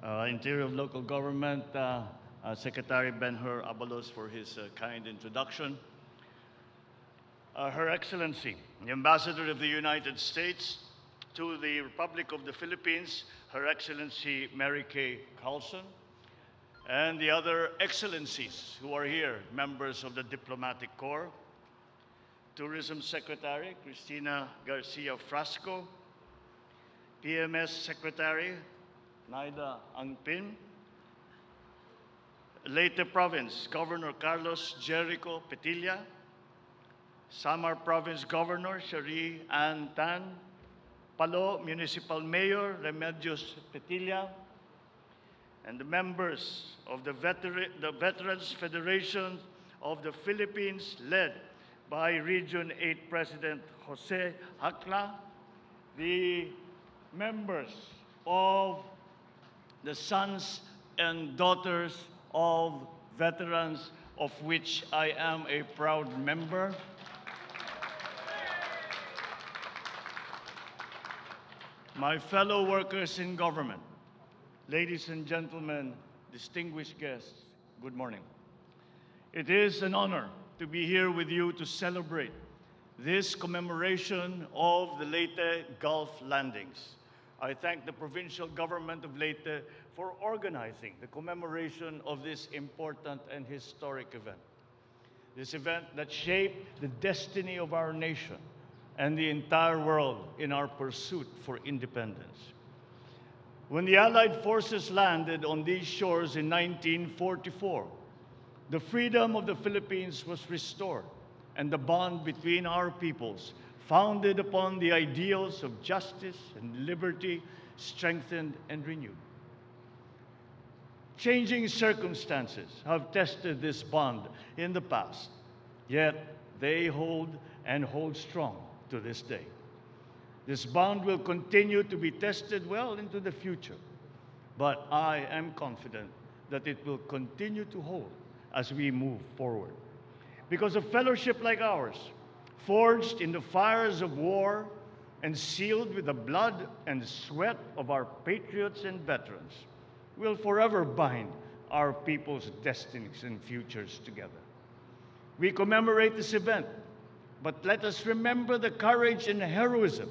Interior of Local Government, Secretary Ben-Hur Abalos for his kind introduction. Her Excellency, the Ambassador of the United States to the Republic of the Philippines, Her Excellency Mary Kay Carlson, and the other excellencies who are here, members of the Diplomatic Corps, Tourism Secretary Cristina Garcia Frasco, PMS Secretary Naida Angpin, Leyte Province Governor Carlos Jericho Petilla, Samar Province Governor Cherie Ann Tan, Palo Municipal Mayor Remedios Petilla, and the members of the Veterans Federation of the Philippines, led by Region 8 President Jose Hakla, the members of the sons and daughters of veterans, of which I am a proud member, my fellow workers in government, ladies and gentlemen, distinguished guests, good morning. It is an honor to be here with you to celebrate this commemoration of the Leyte Gulf landings. I thank the provincial government of Leyte for organizing the commemoration of this important and historic event. This event that shaped the destiny of our nation and the entire world in our pursuit for independence. When the Allied forces landed on these shores in 1944, the freedom of the Philippines was restored, and the bond between our peoples, founded upon the ideals of justice and liberty, strengthened and renewed. Changing circumstances have tested this bond in the past, yet they hold and hold strong to this day. This bond will continue to be tested well into the future, but I am confident that it will continue to hold as we move forward. Because a fellowship like ours, forged in the fires of war and sealed with the blood and sweat of our patriots and veterans, will forever bind our people's destinies and futures together. We commemorate this event, but let us remember the courage and heroism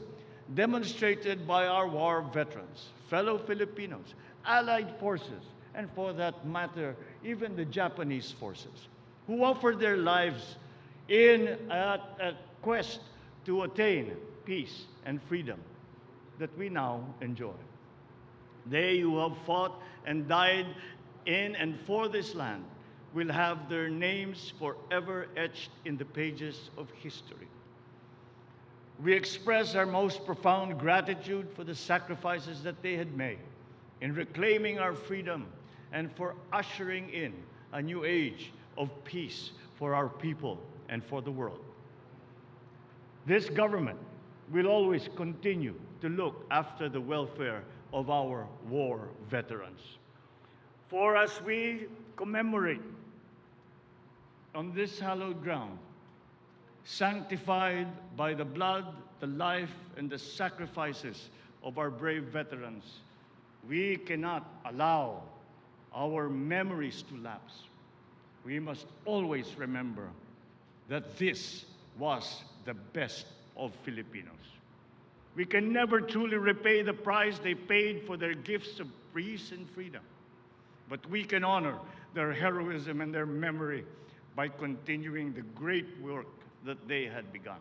demonstrated by our war veterans, fellow Filipinos, allied forces, and for that matter, even the Japanese forces, who offered their lives in a quest to attain peace and freedom that we now enjoy. They who have fought and died in and for this land will have their names forever etched in the pages of history. We express our most profound gratitude for the sacrifices that they had made in reclaiming our freedom and for ushering in a new age of peace for our people and for the world. This government will always continue to look after the welfare of our war veterans. For as we commemorate on this hallowed ground, sanctified by the blood, the life, and the sacrifices of our brave veterans, we cannot allow our memories to lapse. We must always remember that this was the best of Filipinos. We can never truly repay the price they paid for their gifts of peace and freedom, but we can honor their heroism and their memory by continuing the great work that they had begun.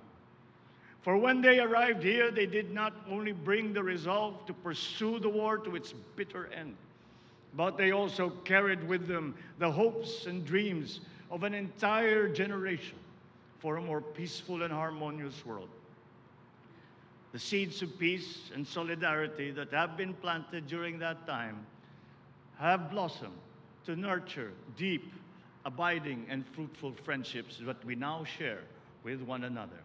For when they arrived here, they did not only bring the resolve to pursue the war to its bitter end, but they also carried with them the hopes and dreams of an entire generation for a more peaceful and harmonious world. The seeds of peace and solidarity that have been planted during that time have blossomed to nurture deep, abiding, and fruitful friendships that we now share with one another.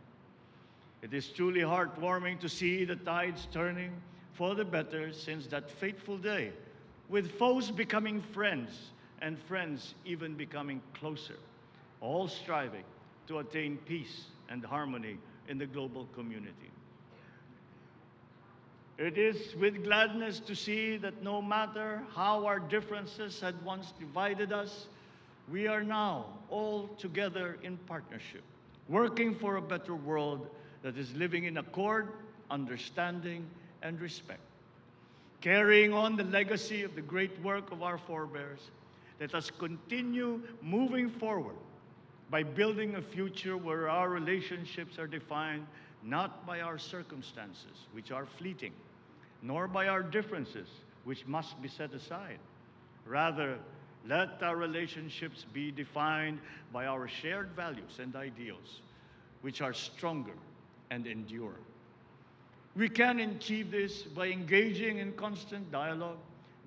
It is truly heartwarming to see the tides turning for the better since that fateful day, with foes becoming friends and friends even becoming closer, all striving to attain peace and harmony in the global community. It is with gladness to see that no matter how our differences had once divided us, we are now all together in partnership, working for a better world that is living in accord, understanding, and respect. Carrying on the legacy of the great work of our forebears, let us continue moving forward by building a future where our relationships are defined not by our circumstances, which are fleeting, nor by our differences, which must be set aside. Rather, let our relationships be defined by our shared values and ideals, which are stronger and endure. We can achieve this by engaging in constant dialogue,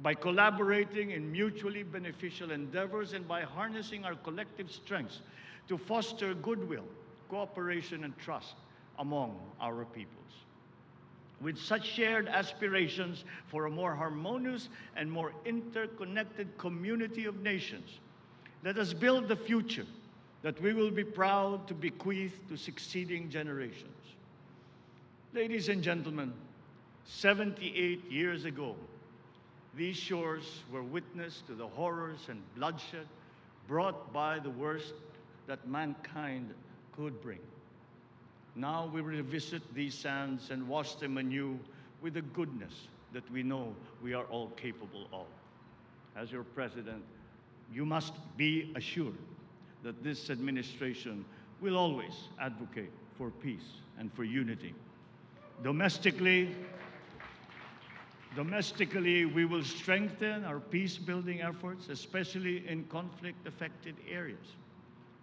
by collaborating in mutually beneficial endeavors, and by harnessing our collective strengths to foster goodwill, cooperation, and trust among our peoples. With such shared aspirations for a more harmonious and more interconnected community of nations, let us build the future that we will be proud to bequeath to succeeding generations. Ladies and gentlemen, 78 years ago, these shores were witness to the horrors and bloodshed brought by the worst that mankind could bring. Now we revisit these sands and wash them anew with the goodness that we know we are all capable of. As your president, you must be assured that this administration will always advocate for peace and for unity. Domestically, we will strengthen our peace-building efforts, especially in conflict-affected areas.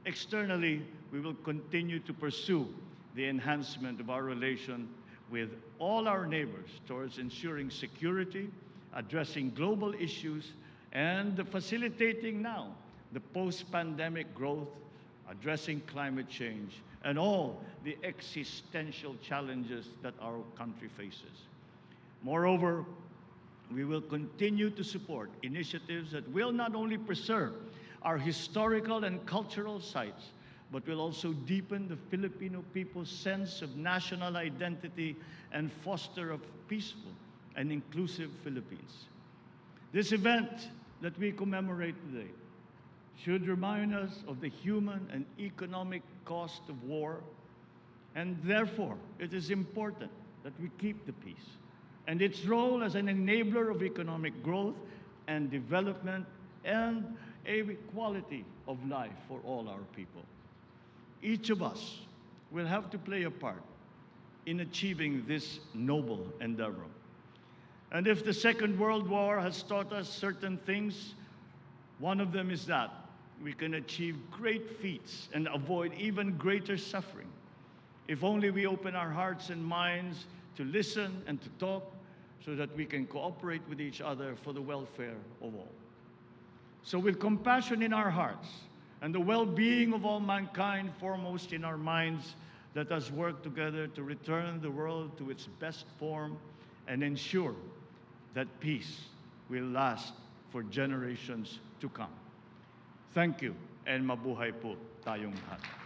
Externally, we will continue to pursue the enhancement of our relation with all our neighbors towards ensuring security, addressing global issues, and facilitating now the post-pandemic growth, addressing climate change, and all the existential challenges that our country faces. Moreover, we will continue to support initiatives that will not only preserve our historical and cultural sites, but will also deepen the Filipino people's sense of national identity and foster a peaceful and inclusive Philippines. This event that we commemorate today should remind us of the human and economic cost of war, and therefore it is important that we keep the peace and its role as an enabler of economic growth and development and a quality of life for all our people. Each of us will have to play a part in achieving this noble endeavor. And if the Second World War has taught us certain things, one of them is that we can achieve great feats and avoid even greater suffering if only we open our hearts and minds to listen and to talk so that we can cooperate with each other for the welfare of all. So with compassion in our hearts and the well-being of all mankind foremost in our minds, let us work together to return the world to its best form and ensure that peace will last for generations to come. Thank you, and mabuhay po tayong lahat.